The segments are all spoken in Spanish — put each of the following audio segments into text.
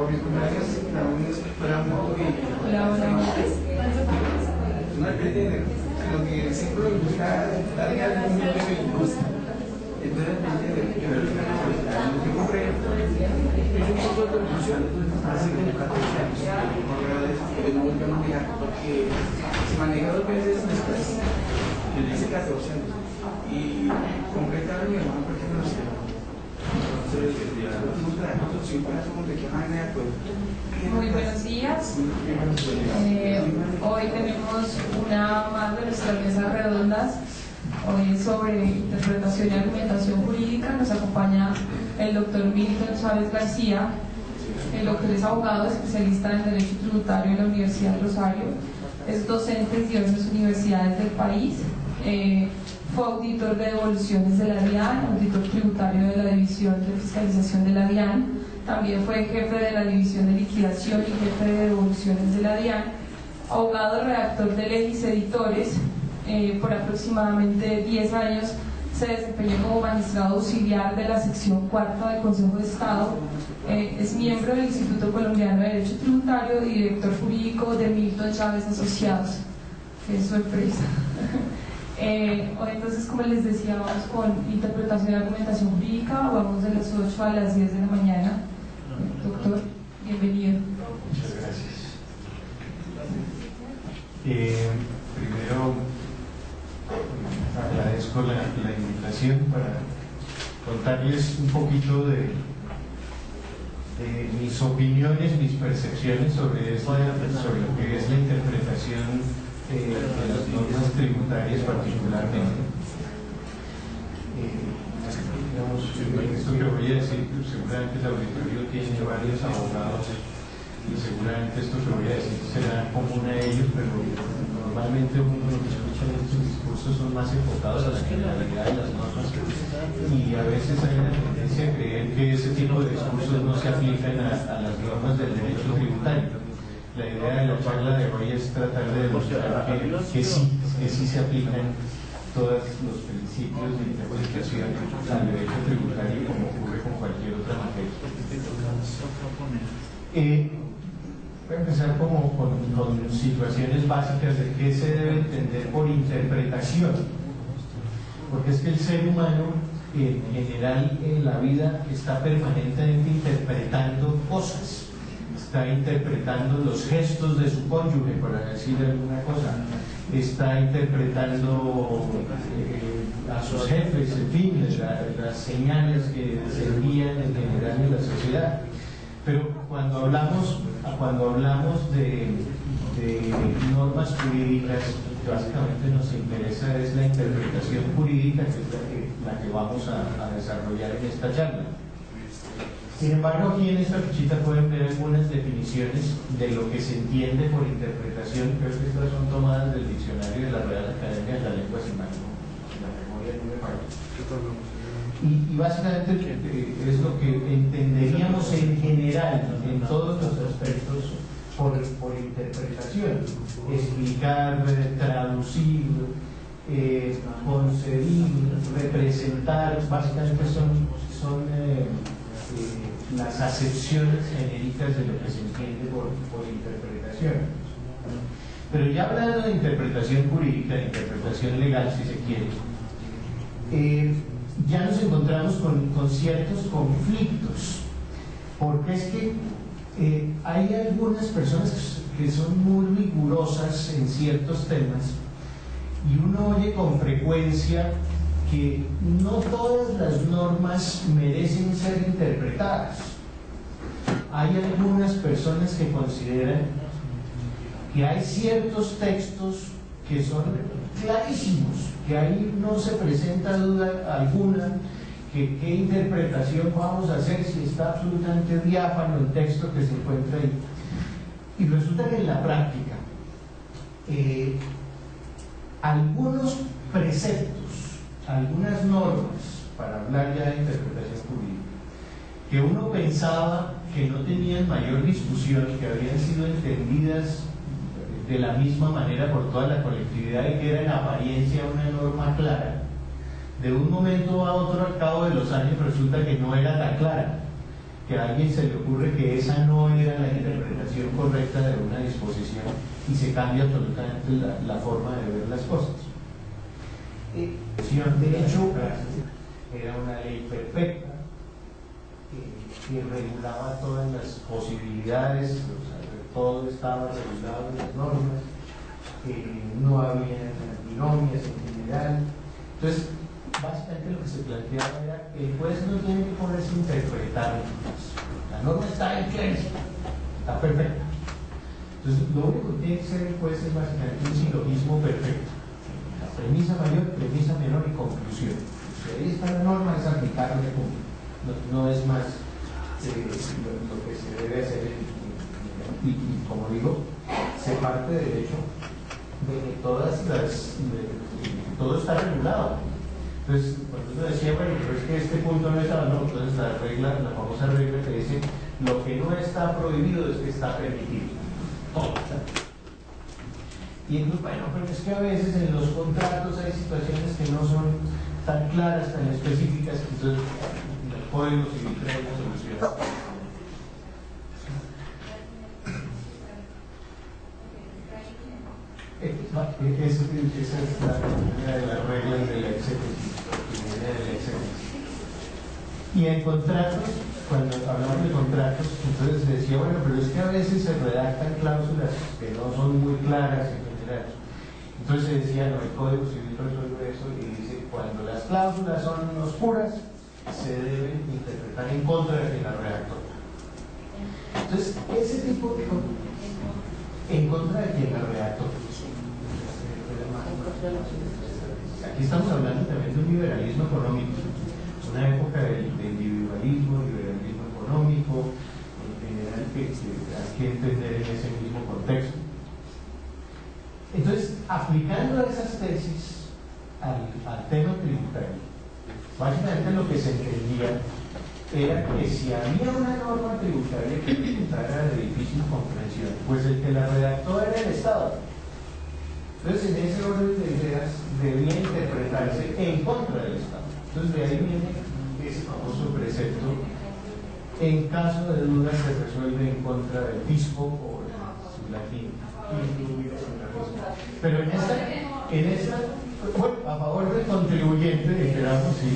auriculares, la uno es para moto y Hola, no pretende, sino que siempre me gusta darle algo muy que me gusta. Entonces me entiende, yo lo que compré es un poco de conclusión, hace como 14 años. Pero no volvió a manejar porque se maneja 2 veces después. Yo le hice 14 años y compré tal mi hermano porque no lo sé. Muy buenos días. Hoy tenemos una más de nuestras mesas redondas. Hoy es sobre interpretación y argumentación jurídica. Nos acompaña el doctor Milton Chávez García. El doctor es abogado, especialista en Derecho Tributario en la Universidad de Rosario. Es docente en diversas universidades del país. Fue auditor de devoluciones de la DIAN, auditor tributario de la División de Fiscalización de la DIAN. También fue jefe de la División de Liquidación y jefe de devoluciones de la DIAN. Abogado, redactor de leyes, editores. Por aproximadamente 10 años se desempeñó como magistrado auxiliar de la sección cuarta del Consejo de Estado. Es miembro del Instituto Colombiano de Derecho Tributario y director jurídico de Milton Chávez Asociados, que es su empresa. Hoy entonces, como les decía, vamos con interpretación y argumentación jurídica. Vamos de las 8 a las 10 de la mañana. Doctor, bienvenido. Muchas gracias. Primero, agradezco la invitación para contarles un poquito de mis opiniones, mis percepciones sobre lo que es la interpretación de las normas tributarias particularmente. Digamos, esto que voy a decir, seguramente el auditorio tiene varios abogados y seguramente esto que voy a decir será común a ellos, pero normalmente uno lo que escucha en estos discursos son más enfocados a la generalidad de las normas y a veces hay una tendencia a creer que ese tipo de discursos no se aplican a las normas del derecho tributario. La idea de la charla de hoy es tratar de demostrar que sí se aplican todos los principios de interpretación al derecho tributario como ocurre con cualquier otra materia. Voy a empezar con situaciones básicas de qué se debe entender por interpretación, porque es que el ser humano en general en la vida está permanentemente interpretando cosas. Está interpretando los gestos de su cónyuge, para decir alguna cosa, está interpretando a sus jefes, en fin, las señales que se envían en general en la sociedad. Pero cuando hablamos de normas jurídicas, básicamente nos interesa es la interpretación jurídica, que es la que vamos a desarrollar en esta charla. Sin embargo, aquí en esta fichita pueden ver algunas definiciones de lo que se entiende por interpretación. Creo que estas son tomadas del diccionario de la Real Academia de la Lengua, si la memoria no me falla. Y básicamente es lo que entenderíamos en general, en todos los aspectos, por interpretación. Explicar, traducir, concebir, representar, básicamente son las acepciones genéricas de lo que se entiende por interpretación. Pero ya hablando de interpretación jurídica, de interpretación legal, si se quiere, ya nos encontramos con ciertos conflictos, porque es que hay algunas personas que son muy rigurosas en ciertos temas y uno oye con frecuencia que no todas las normas merecen ser interpretadas. Hay algunas personas que consideran que hay ciertos textos que son clarísimos, que ahí no se presenta duda alguna, que qué interpretación vamos a hacer si está absolutamente diáfano el texto que se encuentra ahí. Y resulta que en la práctica algunos preceptos, algunas normas, para hablar ya de interpretación jurídica, que uno pensaba que no tenían mayor discusión, que habían sido entendidas de la misma manera por toda la colectividad y que era en apariencia una norma clara, de un momento a otro al cabo de los años resulta que no era tan clara, que a alguien se le ocurre que esa no era la interpretación correcta de una disposición y se cambia absolutamente la forma de ver las cosas. De hecho, era una ley perfecta que regulaba todas las posibilidades, o sea, todo estaba regulado en las normas, no había antinomias en general. Entonces, básicamente lo que se planteaba era que el juez no tiene que ponerse a interpretar la norma está en claro, está perfecta. Entonces, lo único que tiene que ser el juez es básicamente un silogismo perfecto. La premisa mayor, premisa menor y conclusión. Si ahí está la norma, es aplicarle no es más lo que se debe hacer. Y como digo, se parte del hecho de que todo está regulado. Entonces, cuando uno decía, bueno, pero es que este punto no está, no, entonces la famosa regla que dice, lo que no está prohibido es que está permitido. Todo está. Y entonces, bueno, pero es que a veces en los contratos hay situaciones que no son tan claras, tan específicas, entonces el Código Civil trae una solución. Esa es la primera de las reglas de la exégesis. Y en contratos, cuando hablamos de contratos, entonces se decía, bueno, pero es que a veces se redactan cláusulas que no son muy claras en general. Entonces se decía, no, el Código Civil resuelve eso y dice, cuando las cláusulas son oscuras, se deben interpretar en contra de quien las redactó. Entonces, ese tipo de en contra de quien las redactó. Aquí estamos hablando también de un liberalismo económico, una época de individualismo, liberalismo económico, en general que hay que entender en ese mismo contexto. Entonces, aplicando esas tesis al tema tributario, básicamente lo que se entendía era que si había una norma tributaria que resultara de difícil comprensión, pues el que la redactó era el Estado. Entonces, en ese orden de ideas debía interpretarse en contra del Estado. Entonces, de ahí viene ese famoso precepto: en caso de dudas se resuelve en contra del fisco o su latín. Pero en esta, bueno, a favor del contribuyente, dijéramos, sí,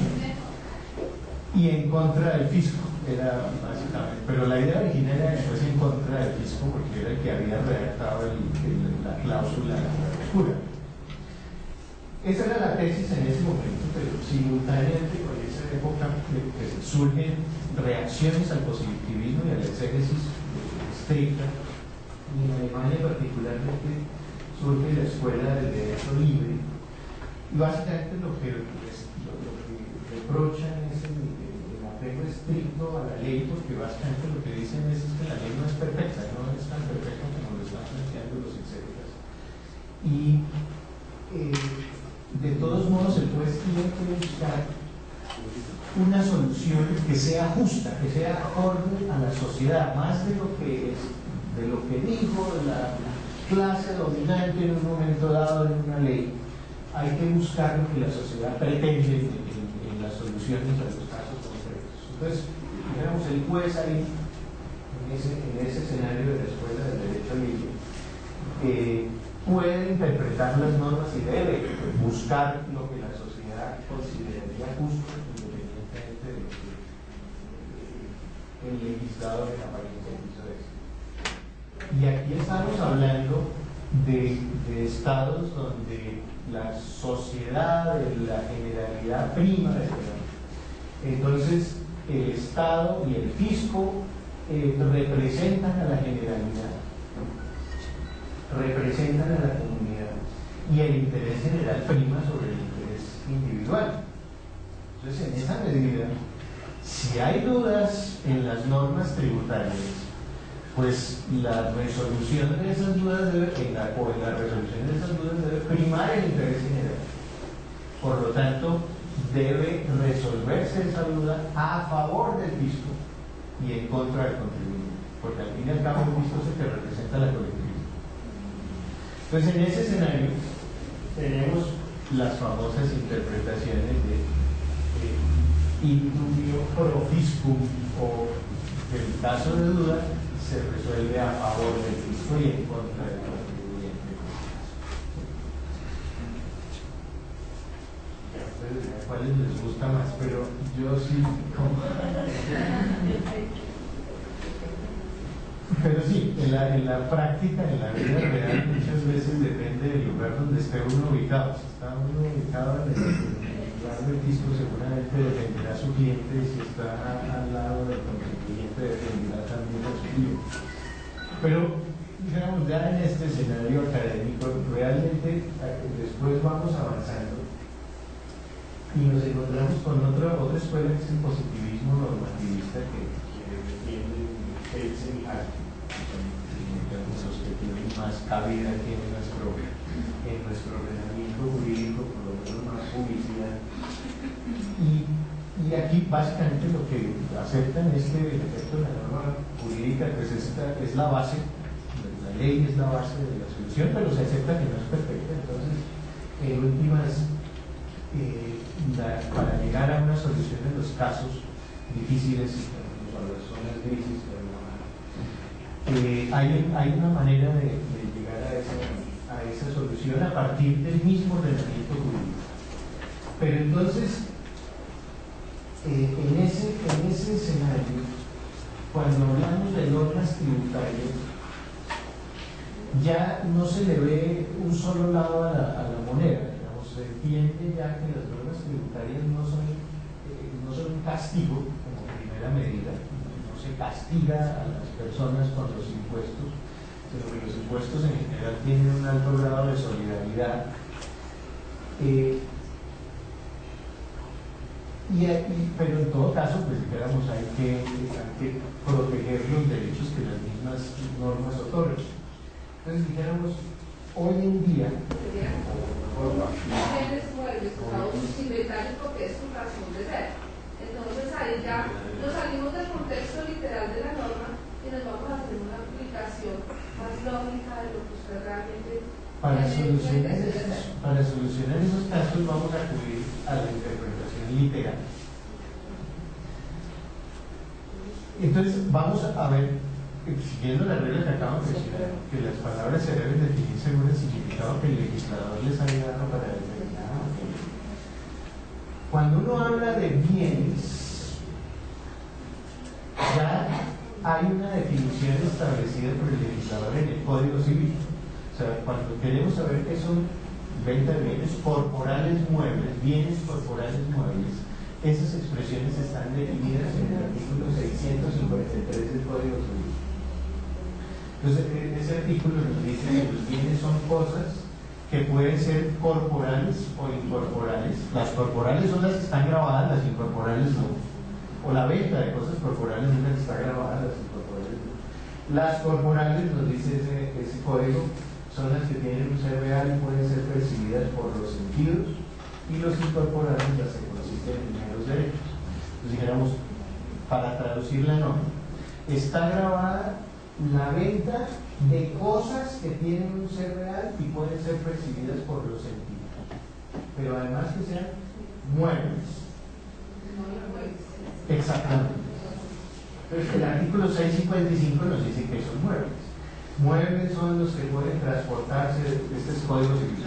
y en contra del fisco, era básicamente. Pero la idea original era después en contra del fisco, porque era el que había redactado la cláusula oscura. Esa era la tesis en ese momento, pero simultáneamente con esa época surgen reacciones al positivismo y a la exégesis estricta, y en Alemania particularmente surge la escuela del derecho libre, y básicamente lo que reprochan es el apego estricto a la ley, porque básicamente lo que dicen es que la ley no es perfecta, no es tan perfecta como lo están planteando los exégetas. Y de todos modos el juez tiene que buscar una solución que sea justa, que sea acorde a la sociedad, más de lo que dijo la clase dominante en un momento dado en una ley. Hay que buscar lo que la sociedad pretende en las soluciones a los casos concretos. Entonces, digamos, el juez ahí, en ese escenario de la escuela del derecho libre, puede interpretar las normas y debe buscar lo que la sociedad consideraría justo, independientemente de lo que el legislador en apariencia hizo eso. Y aquí estamos hablando de estados donde la sociedad, la generalidad prima. Entonces, el Estado y el fisco representan a la generalidad, representan a la comunidad, y el interés general prima sobre el interés individual. Entonces, en esa medida, si hay dudas en las normas tributarias, pues la resolución de esas dudas debe primar el interés general. Por lo tanto, debe resolverse esa duda a favor del fisco y en contra del contribuyente, porque al fin y al cabo el fisco es el que representa la colectividad. Entonces, en ese escenario tenemos las famosas interpretaciones de indubio pro fiscum o caso de duda se resuelve a favor del fisco y en contra del contribuyente. A cuáles les gusta más, pero yo sí pero sí, en la práctica, en la vida real, muchas veces depende del lugar donde esté uno ubicado. Si está uno ubicado en el lugar del fisco, seguramente defenderá a su cliente, y si está al lado del contribuyente, defenderá también a su cliente. Pero, digamos, ya en este escenario académico, realmente después vamos avanzando y nos encontramos con otra escuela que es el positivismo normativista que defiende Kelsen y Hartley, los que tienen más cabida aquí en nuestro ordenamiento jurídico, por lo menos más publicidad. Y aquí básicamente lo que aceptan es que el efecto de la norma jurídica pues es la base, la ley es la base de la solución, pero se acepta que no es perfecta. Entonces, en últimas, para llegar a una solución en los casos difíciles o las zonas grises, hay una manera de llegar a esa solución a partir del mismo ordenamiento jurídico. Pero entonces, en ese escenario, cuando hablamos de normas tributarias, ya no se le ve un solo lado a la moneda. Se entiende ya que las normas tributarias no son un castigo como primera medida, no se castiga a las personas con los impuestos, sino que los impuestos en general tienen un alto grado de solidaridad. Pero en todo caso, pues dijéramos, hay que proteger los derechos que las mismas normas otorgan. Entonces dijéramos, hoy en día sus inventarios porque es su razón de ser. Entonces ahí ya nos salimos del contexto literal de la norma y nos vamos a hacer una aplicación más lógica de lo que usted realmente para solucionar esos casos vamos a acudir a la interpretación literal. Entonces vamos a ver, siguiendo la regla que acabamos de mencionar, que las palabras se deben definir según el significado que el legislador les haya dado para determinar. Cuando uno habla de bienes, ya hay una definición establecida por el legislador en el Código Civil. O sea, cuando queremos saber qué son venta de bienes corporales muebles, bienes corporales muebles, esas expresiones están definidas en el artículo 653 del Código Civil. Entonces, ese artículo nos dice que los bienes son cosas que pueden ser corporales o incorporales. Las corporales son las que están grabadas, las incorporales no. O la venta de cosas corporales es la que está grabada, las incorporales no. Las corporales, nos dice ese código, son las que tienen un ser real y pueden ser percibidas por los sentidos, y los incorporales las que consisten en meros derechos. Entonces dijéramos, para traducir la norma, está grabada la venta de cosas que tienen un ser real y pueden ser percibidas por los sentidos, pero además que sean muebles. Exactamente. Entonces el artículo 655 nos dice que son muebles. Muebles son los que pueden transportarse, este es código civil,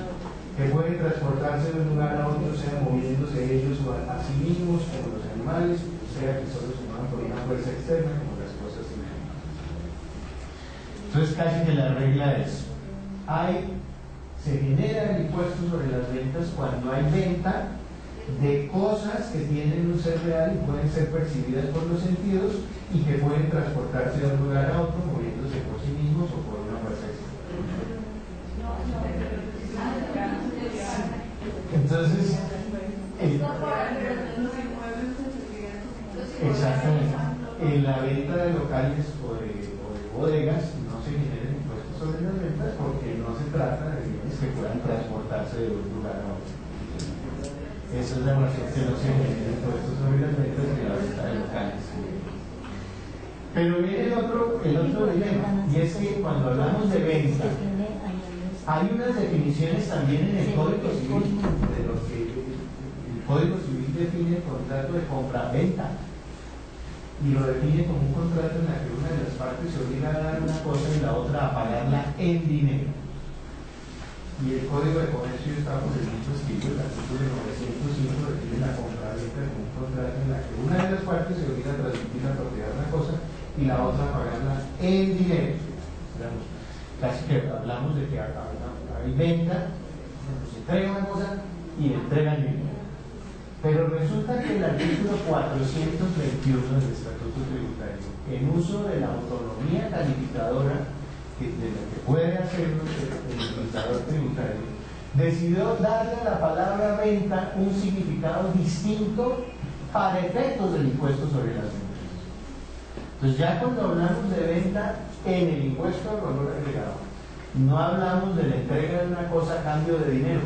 que pueden transportarse de un lugar a otro, sea moviéndose ellos o a sí mismos, como los animales, sea que solo se muevan por una fuerza externa, como las cosas inanimadas. Entonces casi que la regla es, se genera el impuesto sobre las ventas cuando hay venta de cosas que tienen un ser real y pueden ser percibidas por los sentidos y que pueden transportarse de un lugar a otro moviéndose por sí mismos o por una fuerza externa. Entonces, exactamente, en la venta de locales o de bodegas no se generan impuestos sobre las ventas porque no se trata de bienes que puedan transportarse de un lugar a otro. Esa es la razón que no se generan impuestos sobre las ventas de la venta de locales. Pero viene el otro dilema, y es que cuando hablamos de venta, hay unas definiciones también en el Código Civil, de lo que el Código Civil define el contrato de compra-venta. y lo define como un contrato en la que una de las partes se obliga a dar una cosa y la otra a pagarla en dinero. Y el Código de Comercio está por el mismo estilo. El artículo 905 define la compraventa como un contrato en la que una de las partes se obliga a transmitir la propiedad de una cosa y la otra a pagarla en dinero. Digamos, casi que hablamos de que hay venta, se entrega una cosa y entregan dinero. Pero resulta que el artículo 421 del Estatuto Tributario, en uso de la autonomía calificadora de lo que puede hacer el legislador tributario, decidió darle a la palabra venta un significado distinto para efectos del impuesto sobre las ventas. Entonces, ya cuando hablamos de venta en el impuesto al valor agregado, no hablamos de la entrega de una cosa a cambio de dinero,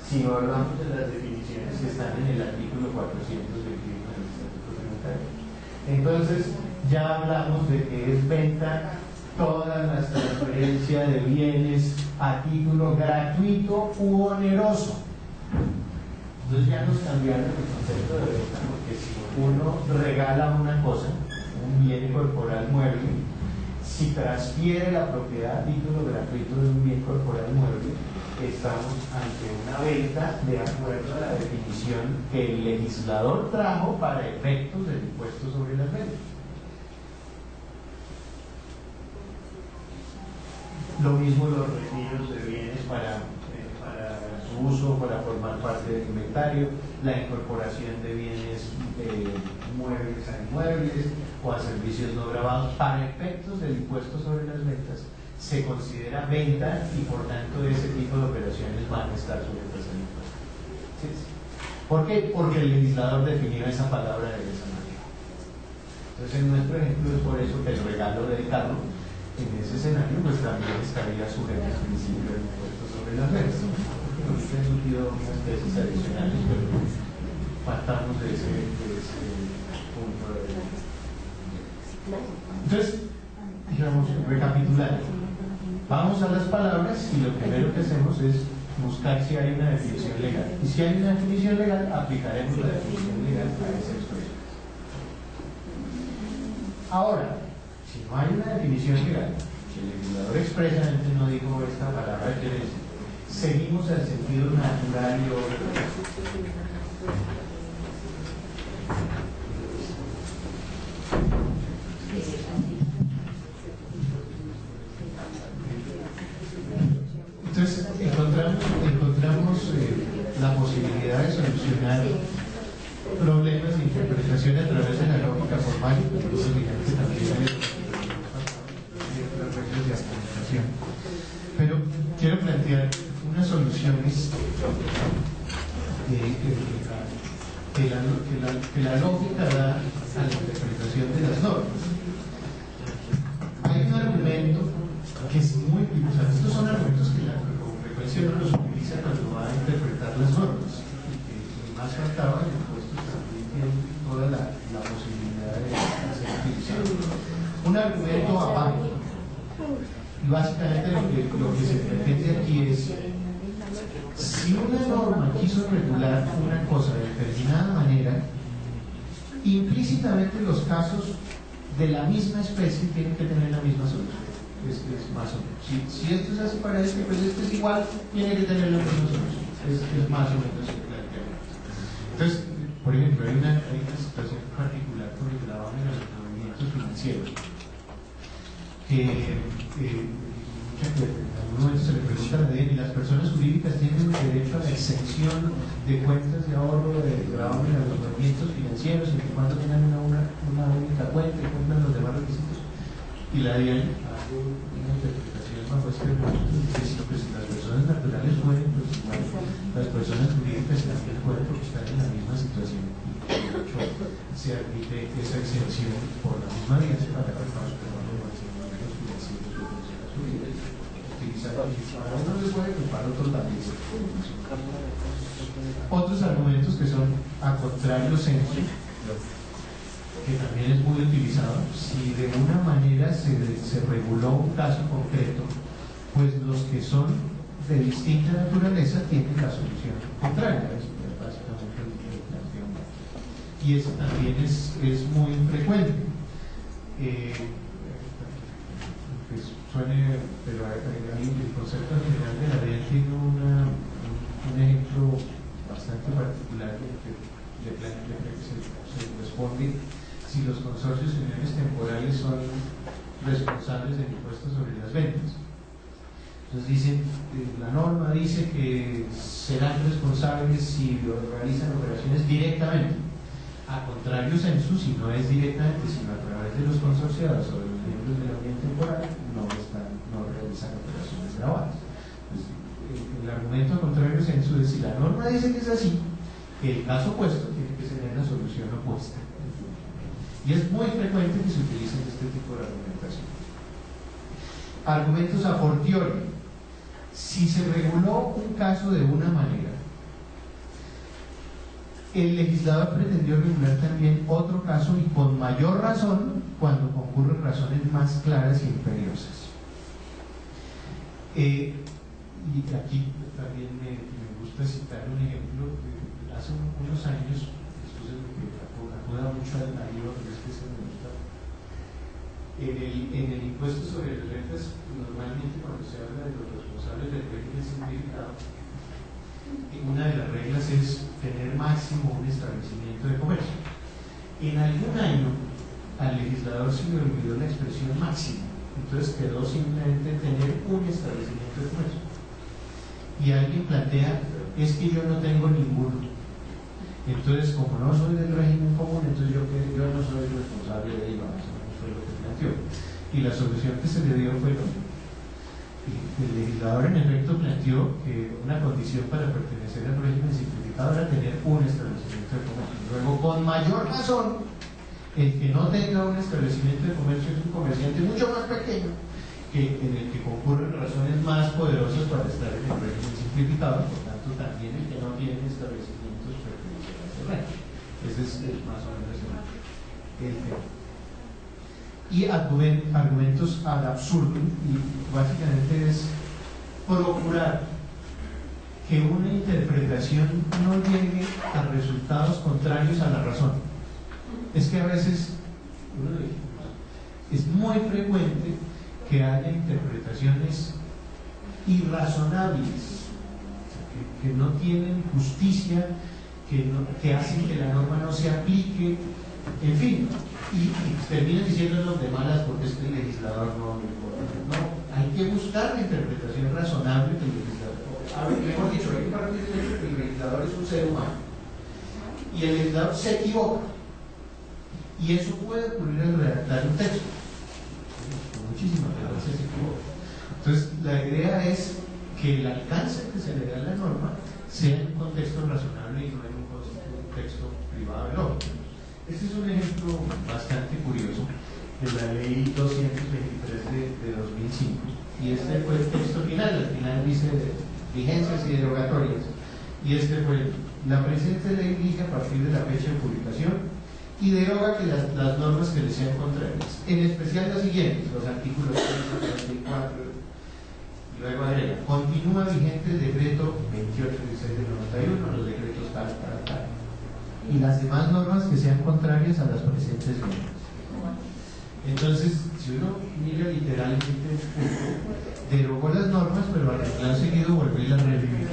sino hablamos de las definiciones que están en el artículo 421 del Estatuto Tributario. Entonces, ya hablamos de que es venta todas las transferencias de bienes a título gratuito u oneroso. Entonces ya nos cambiaron el concepto de venta, porque si uno regala una cosa, un bien corporal mueble, si transfiere la propiedad a título gratuito de un bien corporal mueble, estamos ante una venta de acuerdo a la definición que el legislador trajo para efectos del impuesto sobre las ventas. Lo mismo los retiros de bienes para su uso, para formar parte del inventario, la incorporación de bienes muebles a inmuebles o a servicios no grabados para efectos del impuesto sobre las ventas se considera venta y por tanto ese tipo de operaciones van a estar sujetas al impuesto. ¿Sí? ¿Por qué? Porque el legislador definió esa palabra de esa manera. Entonces en nuestro ejemplo es por eso que el regalo del carro en ese escenario pues también estaría sujeto al principio del impuesto sobre las ventas. Porque he surgido unas tesis adicionales, pero partamos de ese punto de vista. Entonces, digamos, recapitulando, vamos a las palabras y lo primero que hacemos es buscar si hay una definición legal. Y si hay una definición legal, aplicaremos la definición legal a esa expresión. Ahora, si no hay una definición legal, si el legislador expresamente no dijo esta palabra quiere decir, seguimos al sentido natural y obvio. Entonces encontramos la posibilidad de solucionar problemas de interpretación a través de la lógica formal y posiblemente también hay otras reglas de argumentación. Pero quiero plantear unas soluciones que la lógica da a la interpretación de las normas. Hay un argumento que es muy utilizado. Estos son argumentos que con frecuencia uno los utiliza cuando va a interpretar las normas. Y más faltaba, el impuesto también tiene toda la posibilidad de ser utilizado. Un argumento aparte. Y básicamente lo que se pretende aquí es, si una norma quiso regular una cosa de determinada manera, implícitamente los casos de la misma especie tienen que tener la misma solución. Es más o menos. Si esto es así para este, pues este es igual, tiene que tener la misma solución. Es más o menos el planteamiento. Entonces, por ejemplo, hay una situación particular con el gravamen de los movimientos financieros. En algún momento se le pregunta a la ley, y las personas jurídicas tienen derecho a la exención de cuentas de ahorro de gravamen a los movimientos financieros, siempre y cuando tengan una única cuenta y cumplan los demás requisitos. Y la DIAN hace una interpretación bajo este argumento y dice, pues si las personas naturales pueden, pues igual las personas jurídicas también pueden porque están en la misma situación. Y de hecho se admite esa exención por la misma vía, se paga por los movimientos financieros de personas jurídicas. Para uno les puede culpar, otros también. Otros argumentos que son a contrario senso, que también es muy utilizado, si de una manera se reguló un caso concreto, pues los que son de distinta naturaleza tienen la solución contraria. Es básicamente el planteamiento. y eso también es muy frecuente. Pues suene, pero el concepto general de la ley tiene un ejemplo bastante particular que se responde si los consorcios y uniones temporales son responsables del impuesto sobre las ventas. Entonces dicen, la norma dice que serán responsables si realizan operaciones directamente. A contrario, censo, si no es directamente, sino a través de los consorciados o de los miembros de la unión temporal, no realizan operaciones grabadas. Pues, el argumento contrario censo es, si la norma dice que es así, el caso opuesto tiene que ser la solución opuesta. Y es muy frecuente que se utilicen este tipo de argumentación. Argumentos a fortiori. Si se reguló un caso de una manera, el legislador pretendió regular también otro caso, y con mayor razón cuando concurren razones más claras y imperiosas. Y aquí también me gusta citar un ejemplo. Hace unos años, después de lo que acuda mucho al libro, porque es que se me gusta, en el impuesto sobre las rentas, normalmente cuando se habla de los responsables del régimen simplificado, una de las reglas es tener máximo un establecimiento de comercio. En algún año al legislador se le olvidó la expresión máximo, entonces quedó simplemente tener un establecimiento de comercio. Y alguien plantea, es que yo no tengo ninguno, entonces como no soy del régimen común, entonces yo no soy responsable de ello. Eso fue lo que planteó, y la solución que se le dio fue lo. El legislador en efecto planteó que una condición para pertenecer al régimen simplificado era tener un establecimiento de comercio. Luego, con mayor razón, el que no tenga un establecimiento de comercio es un comerciante mucho más pequeño, en el que concurren razones más poderosas para estar en el régimen simplificado. Por tanto, también el que no tiene establecimientos pertenece a ese régimen. Ese es más o menos el tema. Y argumentos ad absurdum, y básicamente es procurar que una interpretación no llegue a resultados contrarios a la razón. Es que a veces es muy frecuente que haya interpretaciones irrazonables, que no tienen justicia, que hacen que la norma no se aplique, en fin, y terminan diciéndonos de malas porque es que el legislador no, hay que buscar la interpretación razonable del legislador. Mejor dicho, hay que partir del hecho que el legislador es un ser humano y el legislador se equivoca, y eso puede ocurrir al redactar un texto con muchísimas veces se equivoca. Entonces la idea es que el alcance que se le da a la norma sea en un contexto razonable y no en un contexto privado de lógica. Este es un ejemplo bastante curioso de la ley 223 de 2005, y este fue el texto final. Al final dice vigencias y derogatorias, y este fue: la presente ley rige a partir de la fecha de publicación y deroga que las normas que le sean contrarias, en especial las siguientes, los artículos 34, y luego agrega: continúa vigente el decreto 2816 del 91, los decretos tal, y las demás normas que sean contrarias a las presentes normas. Entonces, si uno mira literalmente, derogó las normas, pero al renglón seguido volvió a revivir.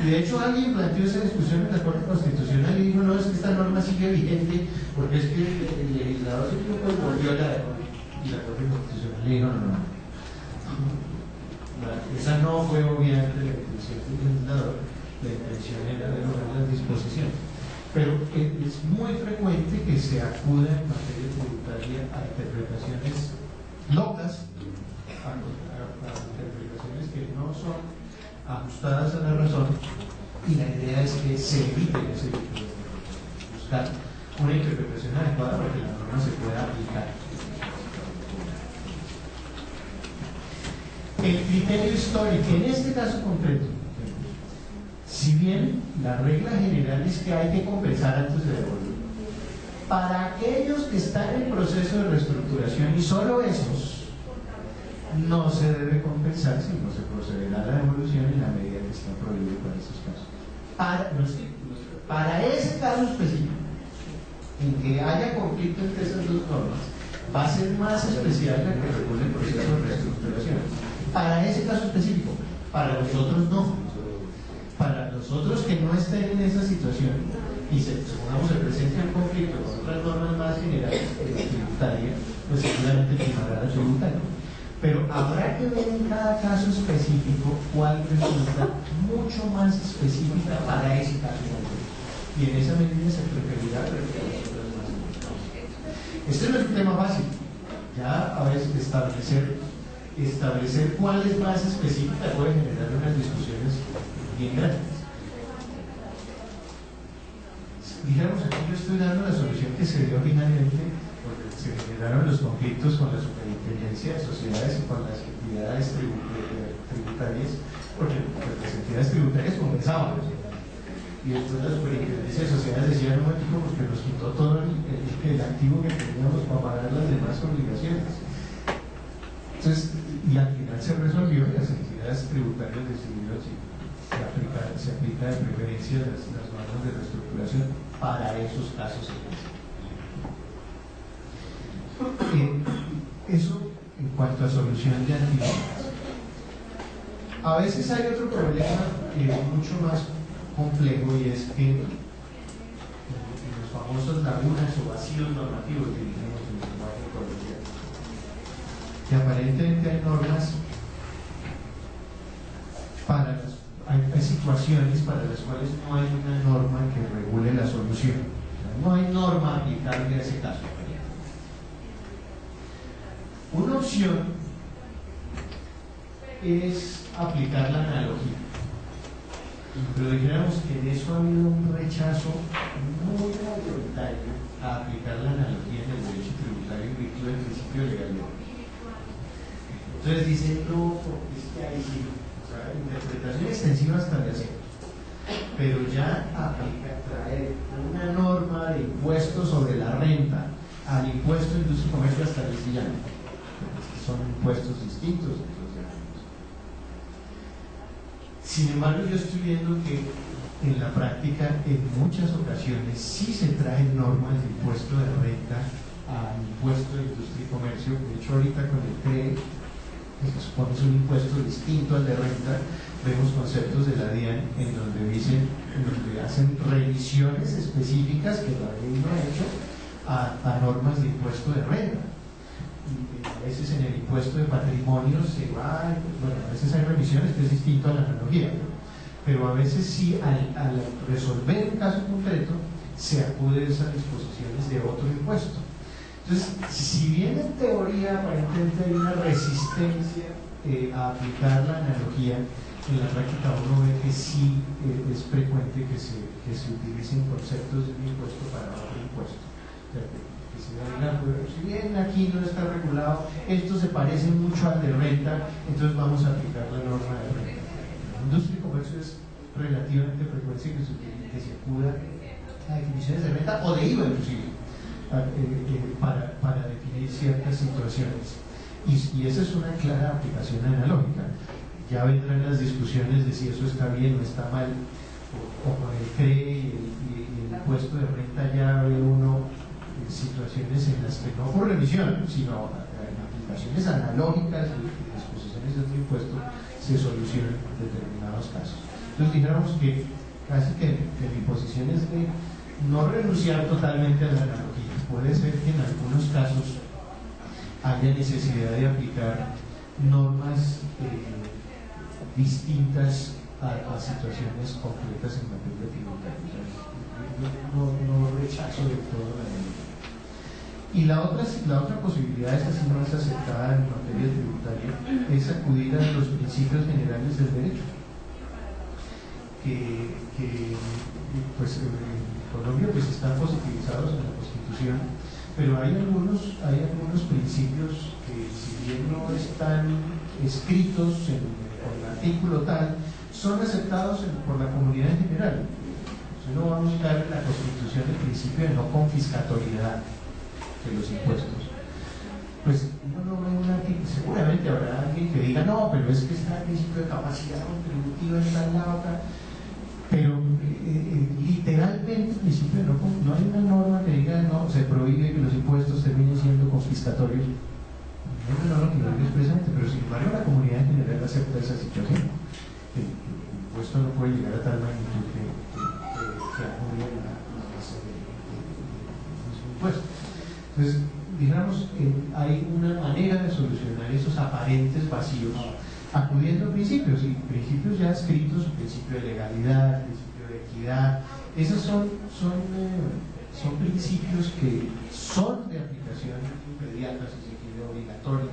Y de hecho alguien planteó esa discusión en la Corte Constitucional y dijo: no, es que esta norma sigue vigente porque es que el legislador siempre volvió a la. Y la Corte Constitucional le dijo: no. Esa no fue obviamente la intención del legislador. La intención era derogar las disposiciones, pero es muy frecuente que se acuda en materia tributaria a interpretaciones locas, a interpretaciones que no son ajustadas a la razón, y la idea es que se evite ese tipo de interpretaciones, buscar una interpretación adecuada para que la norma se pueda aplicar. El criterio histórico, en este caso concreto, si bien la regla general es que hay que compensar antes de devolver, para aquellos que están en proceso de reestructuración, y solo esos, no se debe compensar, sino se procederá a la devolución en la medida que está prohibido para esos casos. Para ese caso específico, en que haya conflicto entre esas dos normas, va a ser más especial la que regule el proceso de reestructuración. Para ese caso específico, para los otros no. Para los otros que no estén en esa situación y supongamos se presenta un conflicto con otras normas más generales tributarias, pues seguramente primará la tributaria. Pero habrá que ver en cada caso específico cuál resulta mucho más específica para ese caso concreto. Y en esa medida se preferirá las otras más importantes. Este no es un tema fácil. Ya a veces establecer cuál es más específica puede generar unas discusiones bien grandes. Dijéramos, aquí yo estoy dando la solución que se dio finalmente, porque se generaron los conflictos con la superintendencia de sociedades y con las entidades tributarias, porque las entidades tributarias comenzaban. Y después la superintendencia de sociedades decía, no, porque nos quitó todo el activo que teníamos para pagar las demás obligaciones. Entonces, y al final se resolvió y las entidades tributarias decidieron si se aplica de preferencia las normas de reestructuración para esos casos específicos. Eso en cuanto a solución de antigüedades. A veces hay otro problema mucho más complejo, y es que los famosos lagunas o vacíos normativos que dijimos en el lenguaje coloquial, que aparentemente hay normas para hay situaciones para las cuales no hay una norma que regule la solución. No hay norma aplicable a ese caso. Una opción es aplicar la analogía. Pero dijéramos que en eso ha habido un rechazo muy mayoritario a aplicar la analogía en el derecho tributario en virtud del principio de legalidad. Entonces dicen, no, porque es que ahí sí. Interpretación extensiva hasta de hacer, pero ya aplica traer una norma de impuestos sobre la renta al impuesto de industria y comercio hasta el sillano. Son impuestos distintos. Sin embargo, yo estoy viendo que en la práctica en muchas ocasiones sí se traen normas de impuesto de renta al impuesto de industria y comercio. De hecho, ahorita con el CRE se supone es un impuesto distinto al de renta. Vemos conceptos de la DIAN en donde hacen revisiones específicas que la ley no ha hecho a normas de impuesto de renta. Y a veces en el impuesto de patrimonio se va, bueno, a veces hay revisiones que es distinto a la analogía, pero a veces sí al resolver un caso concreto se acude a esas disposiciones de otro impuesto. Entonces, si bien en teoría aparentemente hay una resistencia a aplicar la analogía, en la práctica uno ve que sí es frecuente que se utilicen conceptos de un impuesto para otro impuesto. O sea, que se diga, pues, si bien aquí no está regulado, esto se parece mucho al de renta, entonces vamos a aplicar la norma de renta. En industria y comercio es relativamente frecuente que se acuda a definiciones de renta o de IVA inclusive. Para definir ciertas situaciones, y esa es una clara aplicación analógica. Ya vendrán las discusiones de si eso está bien o está mal, o con el CRE y el impuesto de renta ya ve uno situaciones en las que no por revisión, sino en aplicaciones analógicas y disposiciones de otro impuesto se solucionan determinados casos. Entonces dijéramos que casi que mi posición es de no renunciar totalmente a la analogía. Puede ser que en algunos casos haya necesidad de aplicar normas distintas a situaciones concretas en materia tributaria. No rechazo de todo la ley. Y la otra posibilidad, esta sí más aceptada en materia tributaria, es acudir a los principios generales del derecho, que pues Colombia pues están positivizados en la Constitución, pero hay algunos principios que, si bien no están escritos en el artículo tal, son aceptados por la comunidad en general. Uno va a buscar en la Constitución el principio de no confiscatoriedad de los impuestos. Pues uno no ve una, seguramente habrá alguien que diga, no, pero es que está el principio de capacidad contributiva en tal lado, pero literalmente, en principio, no hay una norma que diga no, se prohíbe que los impuestos terminen siendo confiscatorios. No hay una norma que lo diga expresamente, pero sin embargo la comunidad en general acepta esa situación. El impuesto no puede llegar a tal magnitud que acude a base de los impuestos. Entonces, digamos que hay una manera de solucionar esos aparentes vacíos acudiendo a principios, y principios ya escritos, principio de legalidad, principio de equidad. Esos son principios que son de aplicación inmediata, si se quiere, obligatoria,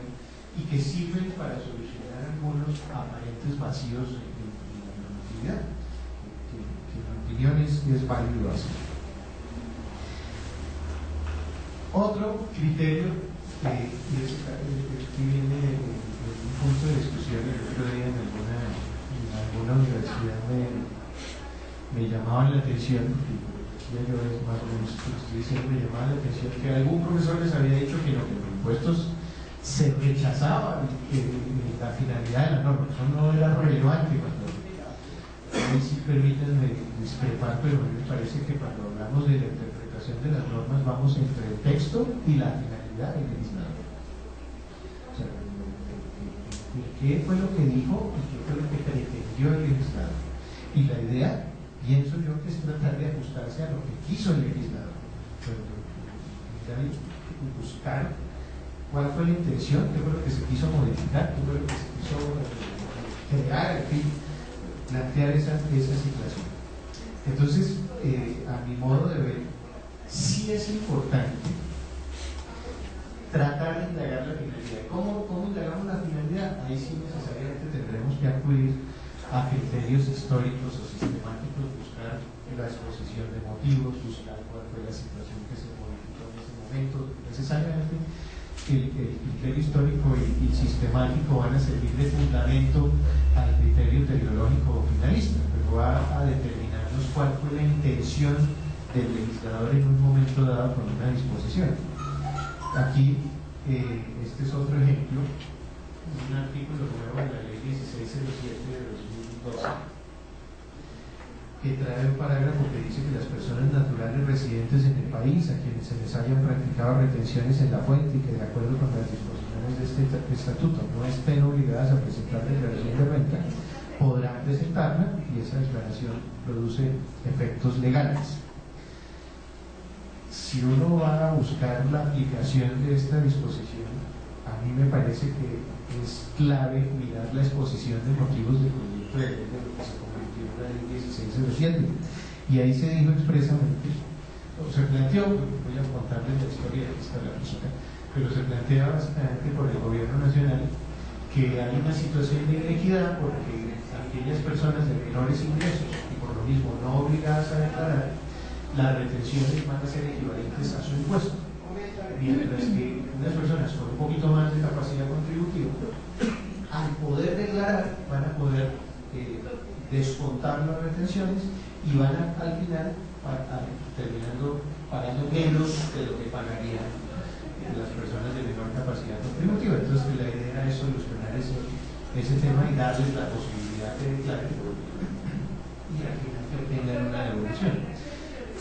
y que sirven para solucionar algunos aparentes vacíos en la normatividad, que en mi opinión es válido así. Otro criterio que viene un punto de discusión el otro día en alguna universidad me llamaba la atención, ya yo es más o menos lo que estoy diciendo, me llamaba la atención que algún profesor les había dicho que los impuestos se rechazaban la finalidad de la norma, eso no era relevante cuando ahí sí permítanme discrepar, pero a mí me parece que cuando hablamos de la interpretación de las normas vamos entre el texto y la finalidad del legislador. O sea, ¿qué fue lo que dijo y qué fue lo que pretendió el legislador? Y la idea, pienso yo, que es tratar de ajustarse a lo que quiso el legislador. Buscar cuál fue la intención, qué fue lo que se quiso modificar, qué fue lo que se quiso crear, en fin, plantear esa situación. Entonces, a mi modo de ver, sí es importante tratar de indagar la finalidad. ¿Cómo indagamos la finalidad? Ahí sí necesariamente tendremos que acudir a criterios históricos o sistemáticos, buscar la exposición de motivos, buscar cuál fue la situación que se modificó en ese momento. Necesariamente el criterio histórico y sistemático van a servir de fundamento al criterio teleológico o finalista, pero va a determinarnos cuál fue la intención del legislador en un momento dado con una disposición. Aquí, este es otro ejemplo, un artículo nuevo de la ley 1607 de 2012, que trae un parágrafo que dice que las personas naturales residentes en el país, a quienes se les hayan practicado retenciones en la fuente y que de acuerdo con las disposiciones de este estatuto no estén obligadas a presentar declaración de renta, podrán presentarla y esa declaración produce efectos legales. Si uno va a buscar la aplicación de esta disposición, a mí me parece que es clave mirar la exposición de motivos de proyecto de ley de lo que se convirtió en la ley 1607. Y ahí se dijo expresamente, o se planteó, voy a contarles la historia de esta la música, pero se plantea básicamente por el gobierno nacional que hay una situación de inequidad porque aquellas personas de menores ingresos y por lo mismo no obligadas a declarar, las retenciones van a ser equivalentes a su impuesto, mientras que unas personas con un poquito más de capacidad contributiva, al poder declarar, van a poder descontar las retenciones y van a, al final, terminando pagando menos de lo que pagarían las personas de menor capacidad contributiva. Entonces, la idea es solucionar ese tema y darles la posibilidad de declarar y al final que tengan una devolución.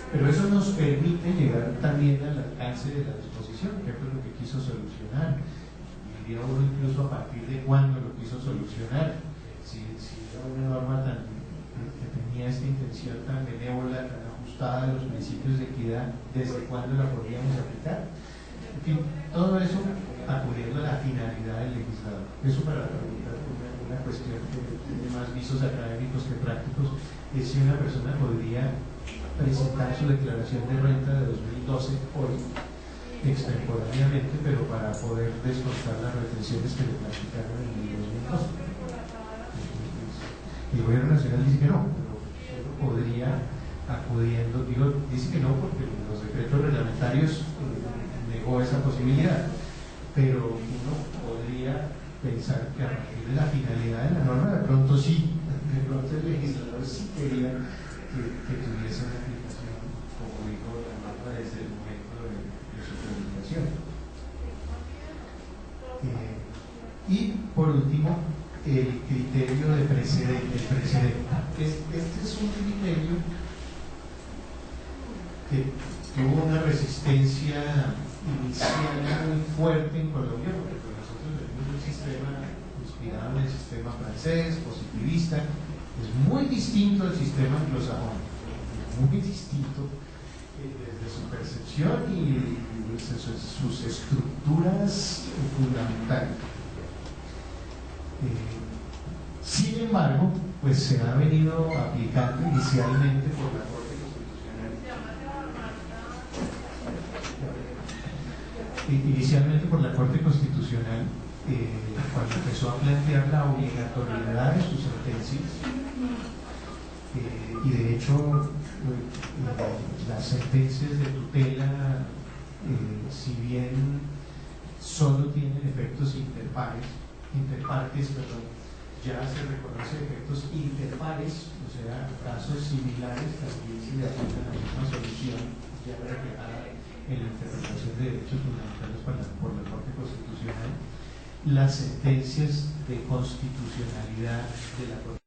Pero eso nos permite llegar también al alcance de la disposición, que fue lo que quiso solucionar. Diría uno incluso a partir de cuándo lo quiso solucionar. Si era una norma que tenía esta intención tan benévola, tan ajustada a los principios de equidad, ¿desde cuándo la podríamos aplicar? En fin, todo eso acudiendo a la finalidad del legislador. Eso para preguntar una cuestión que tiene más visos académicos que prácticos, es si una persona podría presentar su declaración de renta de 2012 hoy extemporáneamente, pero para poder descontar las retenciones que le practicaron en el 2012. El gobierno nacional dice que no, pero uno podría acudiendo, dice que no porque los decretos reglamentarios negó esa posibilidad, pero uno podría pensar que a partir de la finalidad de la norma de pronto sí, de pronto el legislador sí quería que tuviese una aplicación, como dijo la norma, desde el momento de su publicación. Y por último, el criterio de precedente. Este es un criterio que tuvo una resistencia inicial muy fuerte en Colombia, porque pues, nosotros venimos de un sistema inspirado en el sistema francés, positivista, es muy distinto al sistema anglosajón, muy distinto desde su percepción y sus estructuras fundamentales. Sin embargo, pues se ha venido aplicando inicialmente por la Corte Constitucional, cuando empezó a plantear la obligatoriedad de sus sentencias, y de hecho las sentencias de tutela, si bien solo tienen efectos interpartes, ya se reconoce efectos interpares, o sea, casos similares también se le aplica la misma solución ya reflejada en la interpretación de derechos fundamentales por la Corte Constitucional. Las sentencias de constitucionalidad de la Corte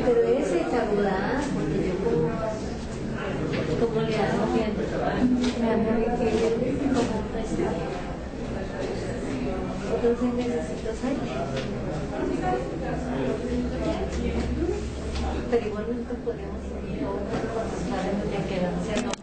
Pero ese saludar, porque yo como le hago bien, me ando requiriendo como un pescado. Entonces necesito salir. Pero igualmente podemos ir a otros, ya quedan